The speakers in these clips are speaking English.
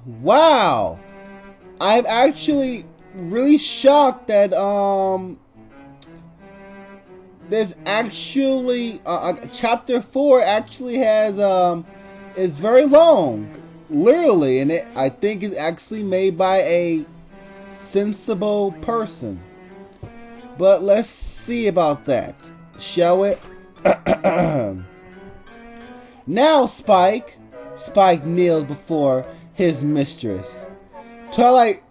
Wow. I'm actually really shocked that there's actually chapter 4 actually has is very long, literally, and I think it's actually made by a sensible person. But let's see about that, shall we? Now, Spike kneeled before his mistress. Twilight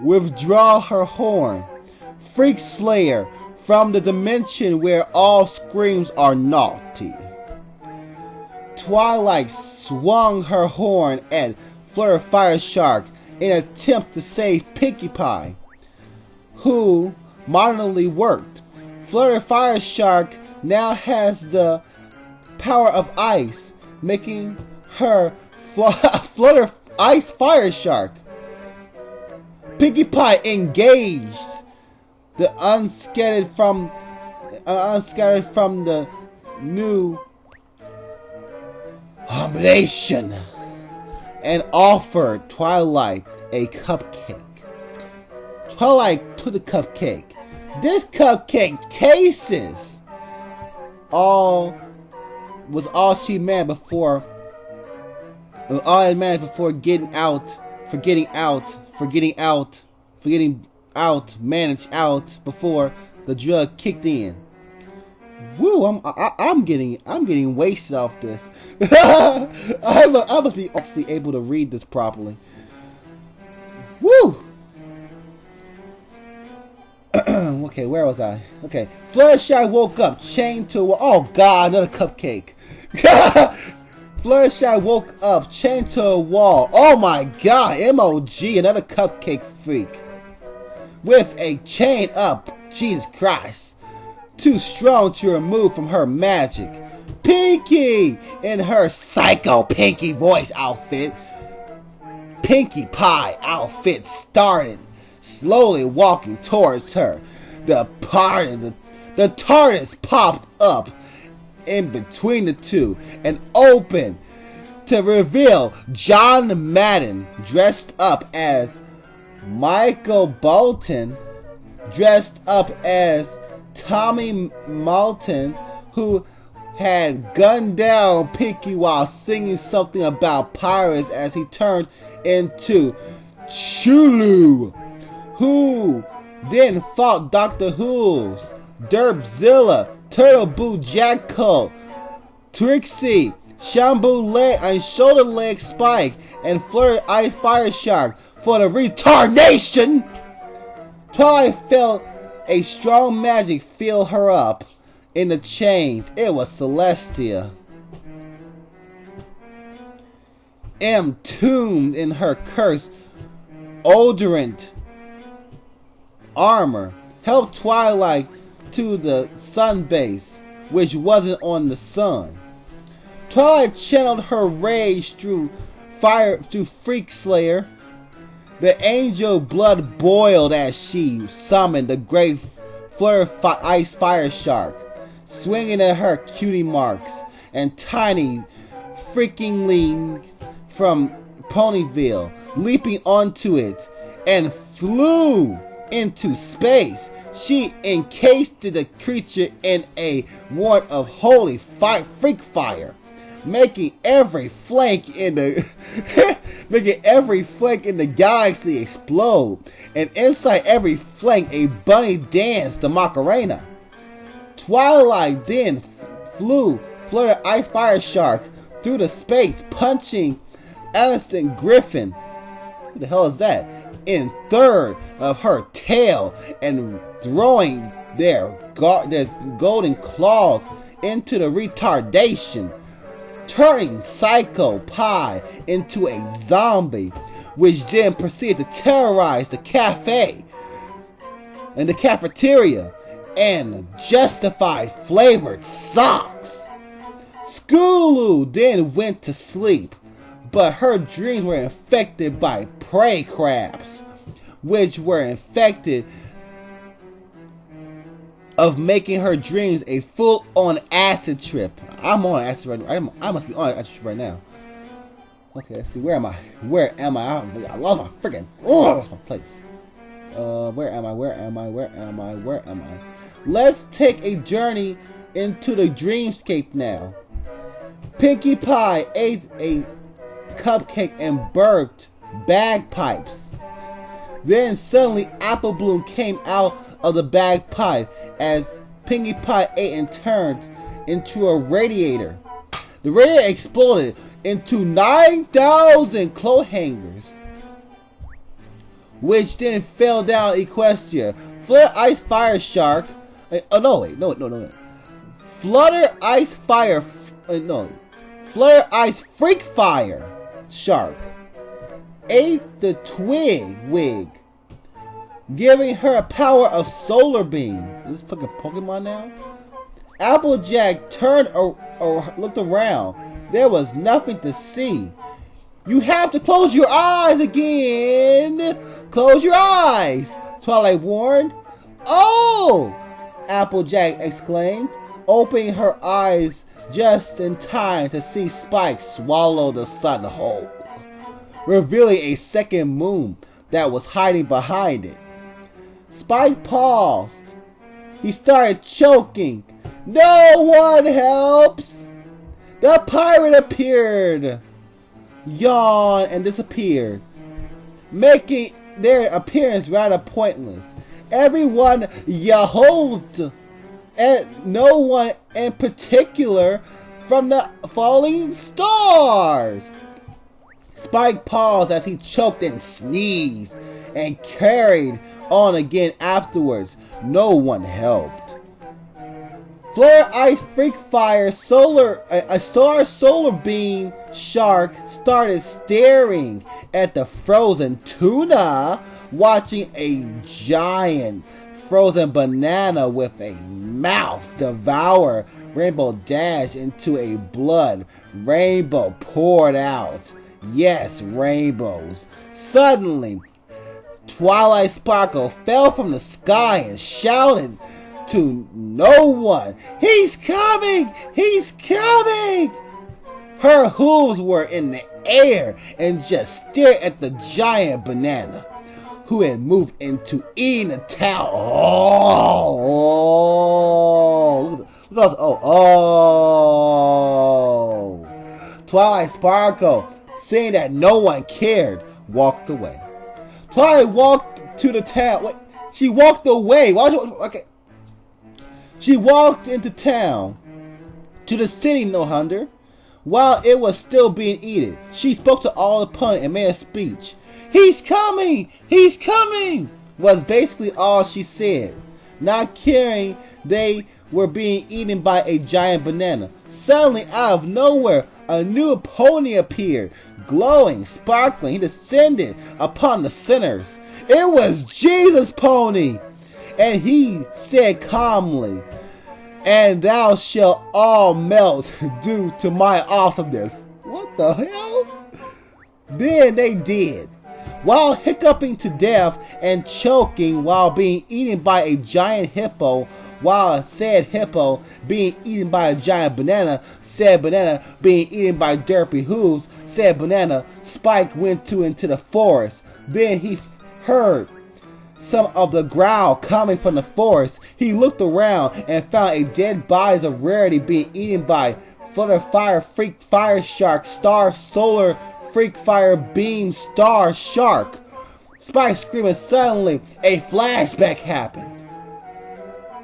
withdraw her horn, Freak Slayer, from the dimension where all screams are naughty. Twilight swung her horn at Flutter Fire Shark in an attempt to save Pinkie Pie, who moderately worked. Flutter Fire Shark now has the power of ice, making her Flutter Ice Fire Shark. Pinkie Pie engaged the unscattered from the new abomination and offered Twilight a cupcake. Twilight took the cupcake. This cupcake tastes all she managed before managed out before the drug kicked in. Woo! I'm getting wasted off this. I must be actually able to read this properly. Woo! Okay, where was I? Okay, Fluttershy woke up, chained to a wall. Oh God, another cupcake. Fluttershy woke up, chained to a wall. Oh my God, MOG, another cupcake freak. With a chain up, Jesus Christ. Too strong to remove from her magic. Pinkie! In her psycho Pinkie voice outfit. Pinkie Pie outfit started slowly walking towards her. The TARDIS popped up in between the two and opened to reveal John Madden dressed up as Michael Bolton, dressed up as Tommy Malton, who had gunned down Pinkie while singing something about pirates as he turned into Chulu, who then fought Doctor Who's Derpzilla, Turtle Boot Jackal, Trixie, Shambu Leg and Shoulder Leg Spike, and Flutter Ice Fire Shark for the retardation. Twilight felt a strong magic fill her up in the chains. It was Celestia. Entombed in her cursed odorant armor, helped Twilight to the sun base, which wasn't on the sun. Twilight channeled her rage through Freak Slayer. The angel blood boiled as she summoned the great Ice Fire Shark, swinging at her cutie marks and tiny freakingly from Ponyville, leaping onto it and flew into space. She encased the creature in a ward of holy freak fire, making every flank in the galaxy explode, and inside every flank a bunny danced the Macarena. Twilight then flew Flutter Ice Fire Shark through the space, punching Allison Griffin, who the hell is that, in third of her tail and throwing their golden claws into the retardation, turning Psycho Pie into a zombie, which then proceeded to terrorize the cafe and the cafeteria and justified flavored socks. Skulu then went to sleep, but her dreams were infected by prey crabs, which were infected of making her dreams a full-on acid trip. I'm on acid right now. I must be on acid trip right now. Okay, let's see. Where am I? Where am I? I lost my freaking. I lost my place. Where am I? Where am I? Where am I? Where am I? Let's take a journey into the dreamscape now. Pinkie Pie ate a cupcake and burped bagpipes. Then suddenly Apple Bloom came out of the bagpipe as Pinkie Pie ate and turned into a radiator. The radiator exploded into 9,000 clothes hangers, which then fell down Equestria. Flutter Ice Fire Shark. No. Flutter Ice Fire. Flutter Ice Freak Fire Shark ate the twig wig, giving her a power of solar beam. Is this fucking Pokemon now? Applejack turned or looked around. There was nothing to see. You have to close your eyes again. Close your eyes, Twilight warned. Oh! Applejack exclaimed, opening her eyes just in time to see Spike swallow the sun whole, revealing a second moon that was hiding behind it. Spike paused. He started choking. No one helps! The pirate appeared, yawned, and disappeared, making their appearance rather pointless. Everyone yahoed, and no one in particular from the falling stars. Spike paused as he choked and sneezed, and carried on again afterwards. No one helped. Flare Ice Freak Fire a star solar beam shark started staring at the frozen tuna, watching a giant frozen banana with a mouth devour. Rainbow dashed into a blood rainbow poured out. Yes, rainbows. Suddenly, Twilight Sparkle fell from the sky and shouted to no one, "He's coming! He's coming!" Her hooves were in the air and just stared at the giant banana, who had moved into eating the town. Twilight Sparkle, seeing that no one cared, walked away. Twilight walked to the town. Wait, she walked away. Okay. She walked into town, to the city, no wonder. While it was still being eaten, she spoke to all upon it and made a speech. "He's coming! He's coming!" was basically all she said, not caring they were being eaten by a giant banana. Suddenly, out of nowhere, a new pony appeared, glowing, sparkling. He descended upon the sinners. It was Jesus' pony! And he said calmly, "And thou shalt all melt due to my awesomeness." What the hell? Then they did. While hiccuping to death and choking while being eaten by a giant hippo, while said hippo being eaten by a giant banana, said banana being eaten by derpy hooves, said banana, Spike went into the forest. Then he heard some of the growl coming from the forest. He looked around and found a dead bodies of rarity being eaten by Flutter Fire Freak Fire Shark Star Solar Freak Fire Beam Star Shark. Spike screaming. Suddenly a flashback happened.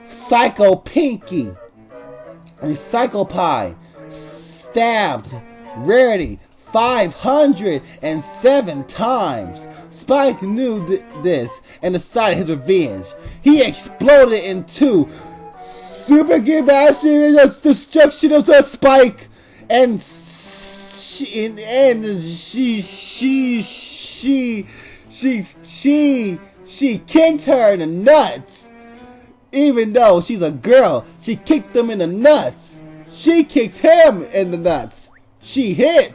Psycho Pinkie and Psycho Pie stabbed Rarity 507 times. Spike knew this and decided his revenge. He exploded into Super Gear Bashing the destruction of the Spike, and she kicked her in the nuts. Even though she's a girl, she kicked them in the nuts. She kicked him in the nuts. She hit.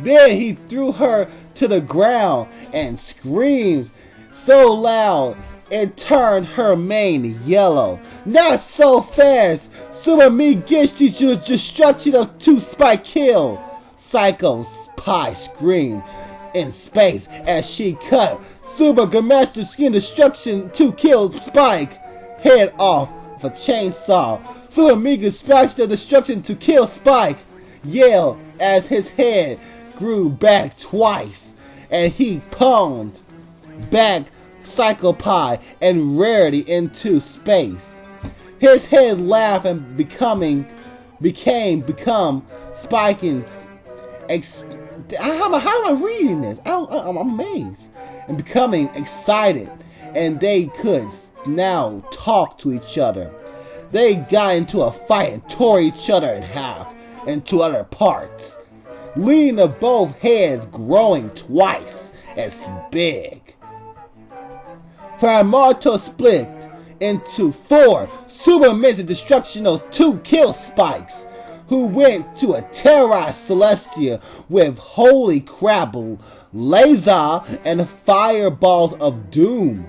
Then he threw her to the ground and screamed so loud it turned her mane yellow. Not so fast! Super me gets you to the destruction of two Spike kill. Psycho Pie screamed in space as she cut Super Grandmaster Skin Destruction to kill Spike head off with a chainsaw. Super Mega Splash the Destruction to kill Spike yelled as his head grew back twice and he pwned back Psycho Pie and Rarity into space. His head laughed and become Spiking's. How am I reading this? I'm amazed. And becoming excited, and they could now talk to each other. They got into a fight and tore each other in half into other parts, leading to both heads growing twice as big. Faramoto split into 4 Super Mega Destructional to kill Spikes, who went to terrorize Celestia with Holy Crabble, Laser, and Fireballs of Doom.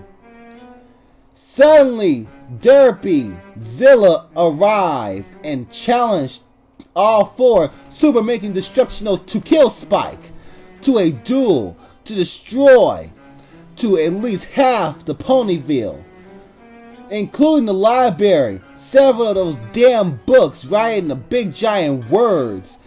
Suddenly, Derpy Zilla arrived and challenged all 4 Super Mega Destructional to kill Spike to a duel to destroy to at least half the Ponyville, including the library, several of those damn books writing the big giant words.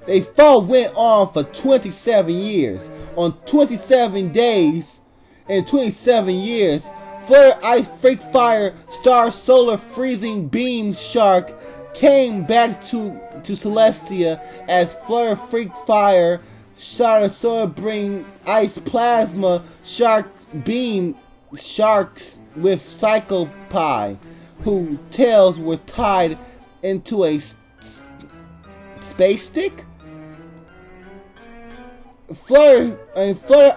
They fight went on for 27 years. On 27 days, in 27 years, Flare Ice Freak Fire Star Solar Freezing Beam Shark came back to Celestia as Flare Freak Fire Star Solar Bring Ice Plasma Shark Beam Sharks with Psycho Pie, whose tails were tied into a space stick. Flare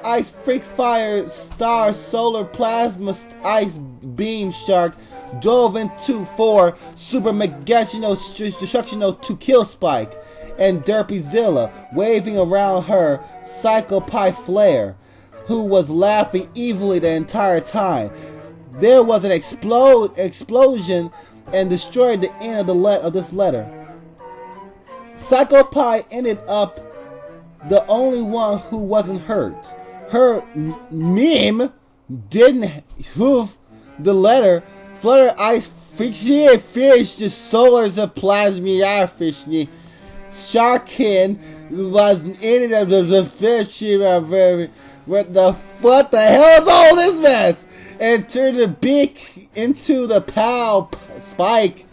Ice Freak Fire Star Solar Plasma Ice Beam Shark dove into 4 Super Megashino Destructional to kill Spike and Derpy Zilla, waving around her Psycho Pie Flare, who was laughing evilly the entire time. There was an explosion and destroyed the end of this letter. Psycho Pie ended up the only one who wasn't hurt. Her meme didn't hoof the letter. Flutter Ice Fiction Fish, the Solars of Plasma Fish. Sharkin was in it of the fish. What the hell is all this mess? And turned the beak into the pow. Spike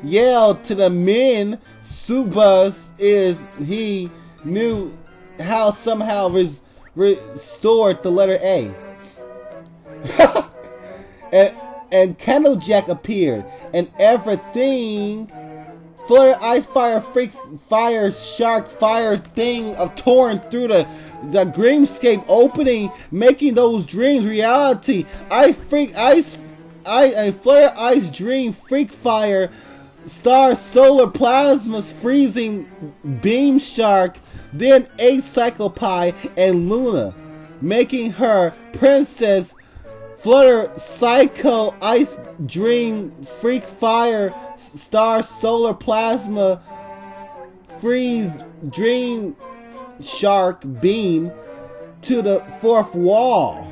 yelled to the men. Subas is he knew how somehow restored the letter A. and Candlejack appeared, and everything. Flare Ice Fire Freak Fire Shark Fire thing of torn through the dreamscape opening, making those dreams reality. Flare Ice Dream Freak Fire Star Solar Plasma's Freezing Beam Shark then ate Psycho Pie and Luna, making her Princess Flutter Psycho Ice Dream Freak Fire Star Solar Plasma Freeze Dream Shark Beam to the 4th wall,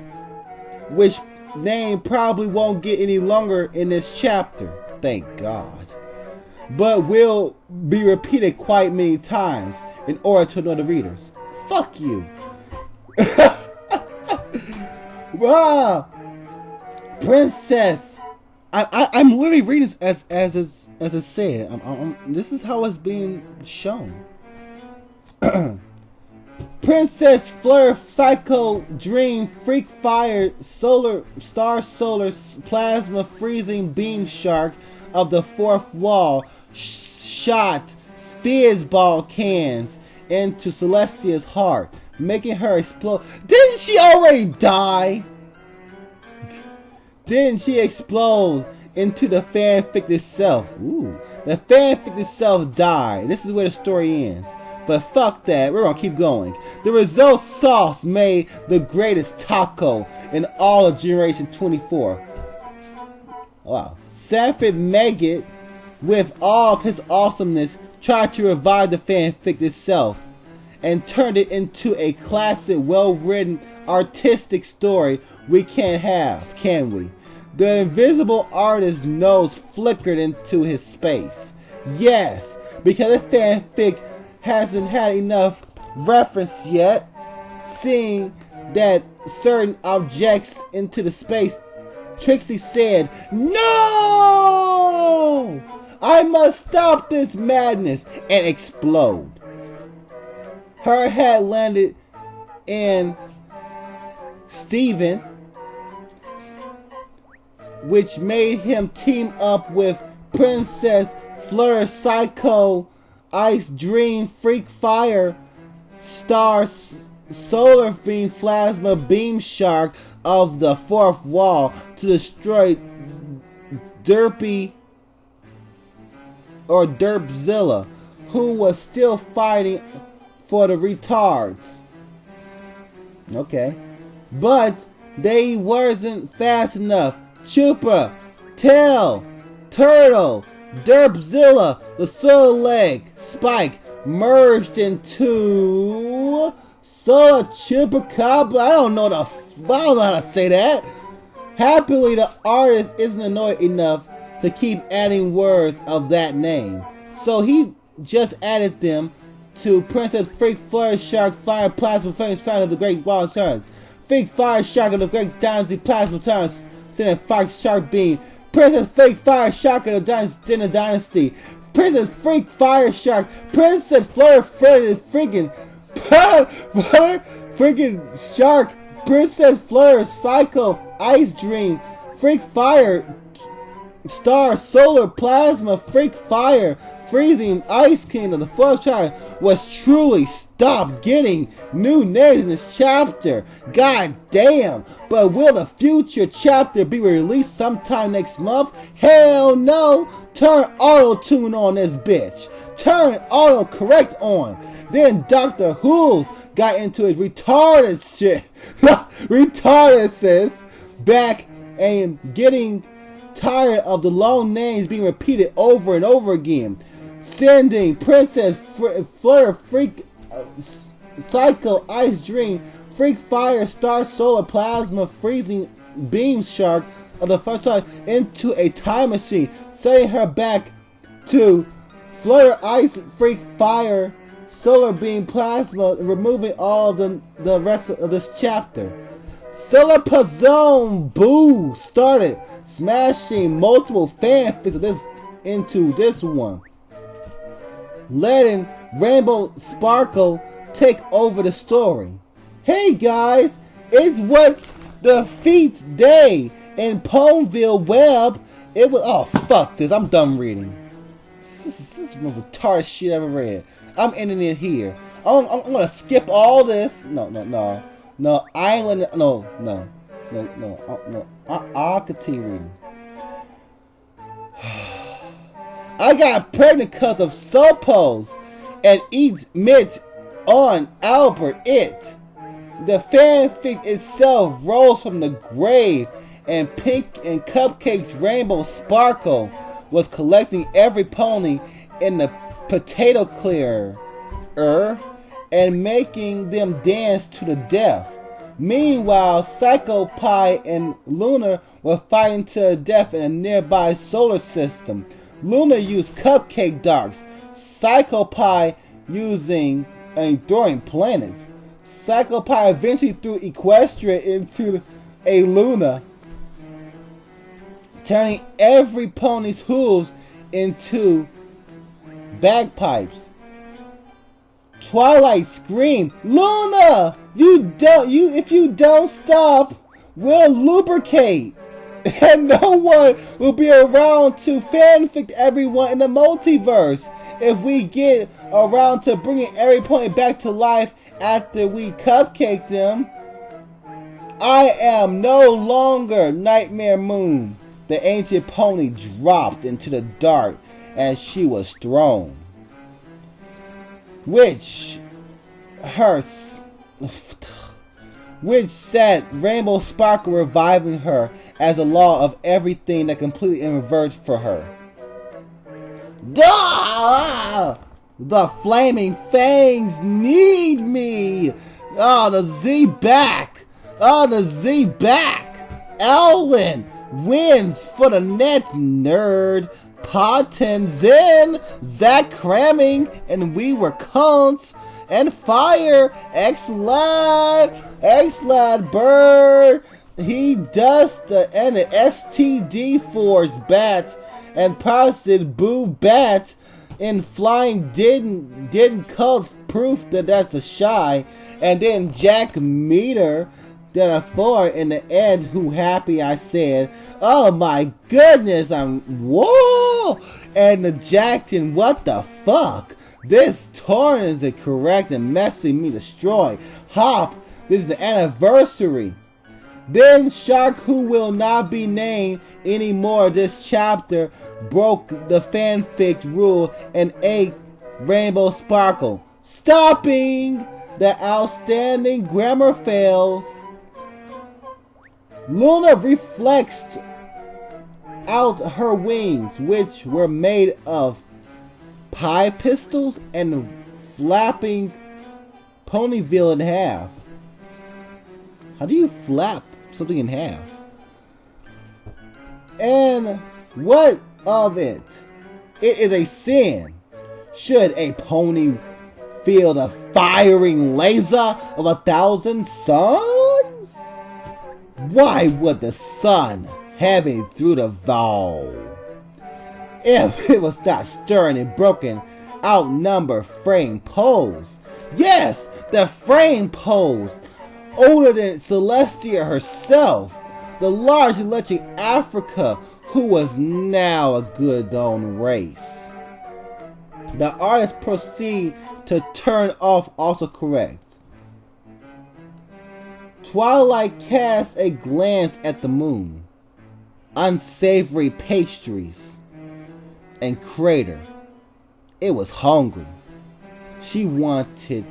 which name probably won't get any longer in this chapter, thank God, but will be repeated quite many times in order to annoy the readers. Fuck you. Wow. Princess, I'm literally reading this as it said. This is how it's being shown. Princess Flare Psycho Dream Freak Fire Star Solar Plasma Freezing Beam Shark of the 4th wall shot Fizzball cans into Celestia's heart, making her explode. Didn't she already die? Didn't she explode into the fanfic itself? Ooh. The fanfic itself died. This is where the story ends. But fuck that, we're gonna keep going. The result sauce made the greatest taco in all of Generation 24. Wow. Sanford Maggot, with all of his awesomeness, tried to revive the fanfic itself and turned it into a classic, well-written, artistic story we can't have, can we? The invisible artist's nose flickered into his space. Yes, because the fanfic hasn't had enough reference yet, seeing that certain objects into the space, Trixie said, "No! I must stop this madness," and explode. Her head landed in Steven, which made him team up with Princess Fleur, Psycho, Ice Dream, Freak Fire, Star, Solar Beam, Plasma, Beam Shark of the fourth wall to destroy Derpzilla, who was still fighting for the retards. Okay. But they wasn't fast enough. Chupa, Tail, Turtle, Derpzilla, the Solar Leg, Spike merged into Solar Chupacabra. I don't know how to say that. Happily, the artist isn't annoyed enough to keep adding words of that name, so he just added them to Princess Freak Flare Shark Fire Plasma Flames Found of the Great Wall Turns, Freak Fire Shark of the Great Dynasty Plasma Turns, Sending Fox Shark Beam, Princess Freak Fire Shark of the Dinner Dynasty, Princess Freak Fire Shark, Princess Flare freaking Shark, Princess Flare, Psycho, Ice Dream, Freak Fire, Star, Solar, Plasma, Freak Fire, Freezing, Ice Kingdom. The fourth chapter was truly stopped getting new names in this chapter. God damn. But will the future chapter be released sometime next month? Hell no. Turn auto-tune on this bitch. Turn auto-correct on. Then Dr. Who's got into his retarded shit. Retarded sis. Back and getting tired of the long names being repeated over and over again. Sending Princess Flare, Freak, Psycho, Ice Dream, Freak Fire, Star, Solar, Plasma, Freezing, Beam Shark of the first time into a time machine, sending her back to Flare, Ice, Freak Fire, Solar Beam, Plasma, removing all the rest of this chapter. Solar Pazone Boo started smashing multiple fanfics of this into this one, letting Rainbow Sparkle take over the story. Hey guys, it's What's the Feet Day in Palmville Web. It was, oh fuck this, I'm done reading. This is the most retarded shit I ever read. I'm ending it here. I'm gonna skip all this. No, I ain't letting, no. I'll continue reading. I got pregnant because of Suppose and eats Mitch on Albert It. The fanfic itself rose from the grave, and Pink and Cupcake's Rainbow Sparkle was collecting every pony in the potato clearer and making them dance to the death. Meanwhile, Psycho Pie and Luna were fighting to the death in a nearby solar system. Luna used Cupcake darts, Psycho Pie using and throwing planets. Psycho Pie eventually threw Equestria into a Luna, turning every pony's hooves into bagpipes. Twilight screamed, "Luna! If you don't stop, we'll lubricate, and no one will be around to fanfic everyone in the multiverse if we get around to bringing every pony back to life after we cupcake them. I am no longer Nightmare Moon." The ancient pony dropped into the dark as she was thrown, which set Rainbow Sparkle reviving her as a law of everything that completely inverts for her. The flaming fangs need me! Oh, the Z back! Oh, the Z back! Ellen wins for the Nets, nerd! Potten Zen! Zach cramming, and we were cunts! And fire! X-Lad Bird! He dusted and the STD Force bat and posted Boo Bat in flying didn't cause proof that that's a shy, and then Jack Meter that a 4 in the end who happy I said, oh my goodness, I'm whoa, and the Jackson, what the fuck? This torn is it correct and messing me destroy. Hop, this is the anniversary. Then Shark, who will not be named anymore, this chapter broke the fanfic rule and ate Rainbow Sparkle, stopping the outstanding grammar fails. Luna reflexed out her wings, which were made of pie pistols and flapping Ponyville in half. How do you flap something in half? And what of it? It is a sin. Should a pony feel the firing laser of 1,000 suns? Why would the sun have it through the valve? If it was not stern and broken, outnumbered frame poles. Yes, the frame poles, older than Celestia herself, the large electric Africa, who was now a good own race. The artist proceed to turn off also correct. Twilight cast a glance at the moon, unsavory pastries, and crater. It was hungry. She wanted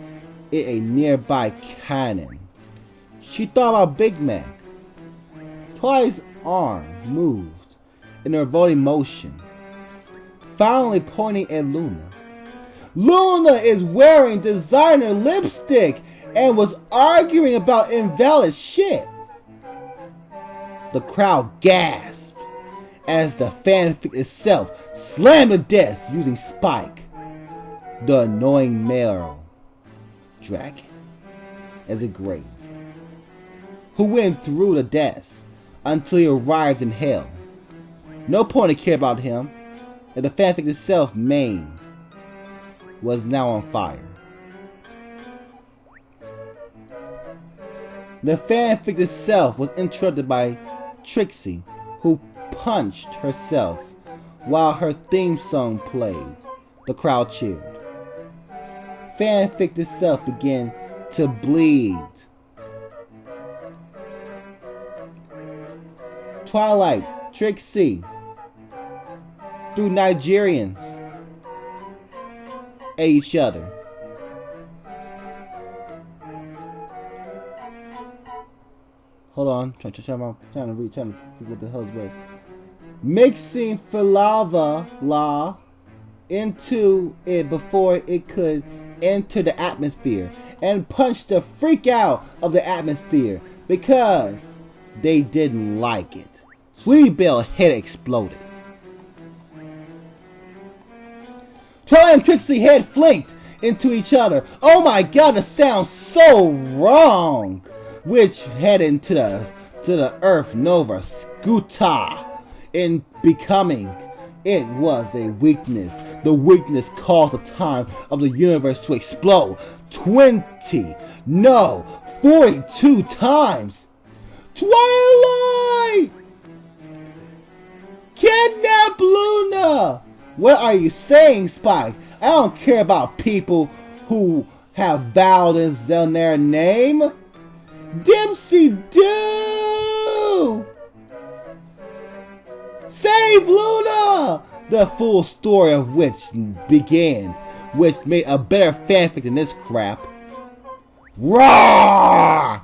it a nearby cannon. She thought about Big Mac. Twilight's arm moved in a revolting motion, finally pointing at Luna. Luna is wearing designer lipstick and was arguing about invalid shit. The crowd gasped as the fanfic itself slammed the desk using Spike, the annoying male dragon, as a grave, who went through the desk until he arrived in hell. No pony cared about him, and the fanfic itself, main, was now on fire. The fanfic itself was interrupted by Trixie, who punched herself while her theme song played. The crowd cheered. Fanfic itself began to bleed. Twilight, Trixie, through Nigerians at each other. Hold on, trying to figure what the hell's what. Mixing falava la into it before it could enter the atmosphere and punch the freak out of the atmosphere because they didn't like it. Sweetie Belle's head exploded. Twilight and Trixie head flinked into each other. Oh my god, that sounds so wrong. Which headed to the Earth Nova Scuta in becoming. It was a weakness. The weakness caused the time of the universe to explode 42 times. Twilight! Kidnap Luna! What are you saying, Spike? I don't care about people who have vowels in their name. Dempsey do! Save Luna! The full story of which began, which made a better fanfic than this crap. Roar!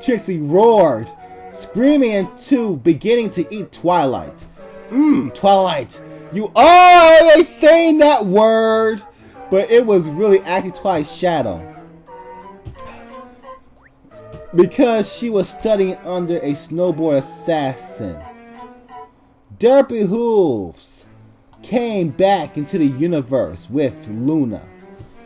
Trixie roared, screaming into beginning to eat Twilight. Twilight, you always saying that word. But it was really actually Twilight's shadow. Because she was studying under a snowboard assassin. Derpy Hooves came back into the universe with Luna.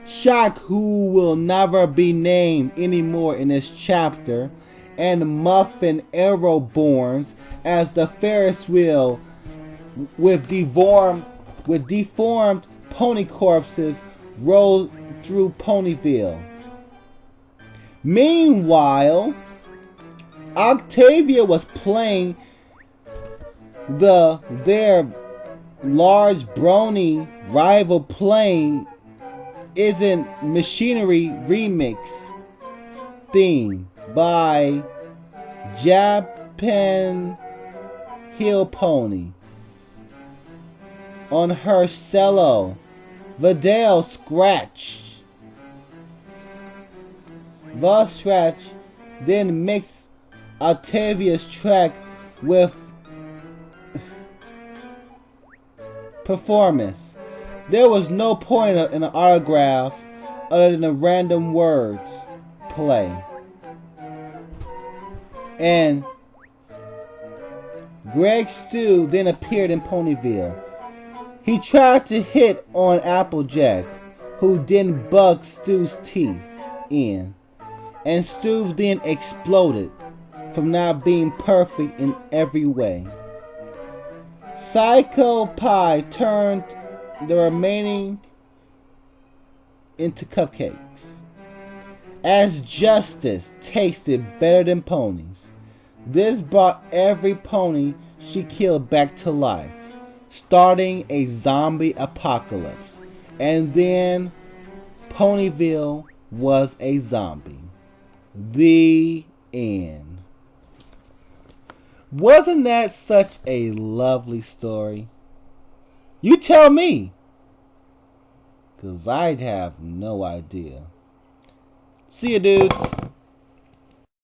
Shark, who will never be named anymore in this chapter, and Muffin Arrowborns as the Ferris wheel with deformed pony corpses rolled through Ponyville. Meanwhile, Octavia was playing their large brony rival playing Isn't Machinery remix theme by Japan Hill Pony on her cello. Vidal Scratch then mixed Octavia's track with performance. There was no point in an autograph other than a random words play. And Greg Stu then appeared in Ponyville. He tried to hit on Applejack, who then bugged Stu's teeth in, and Stu then exploded from not being perfect in every way. Psycho Pie turned the remaining into cupcakes, as Justice tasted better than ponies. This brought every pony she killed back to life, starting a zombie apocalypse. And then Ponyville was a zombie. The end. Wasn't that such a lovely story? You tell me, 'cause I'd have no idea. See you, dudes.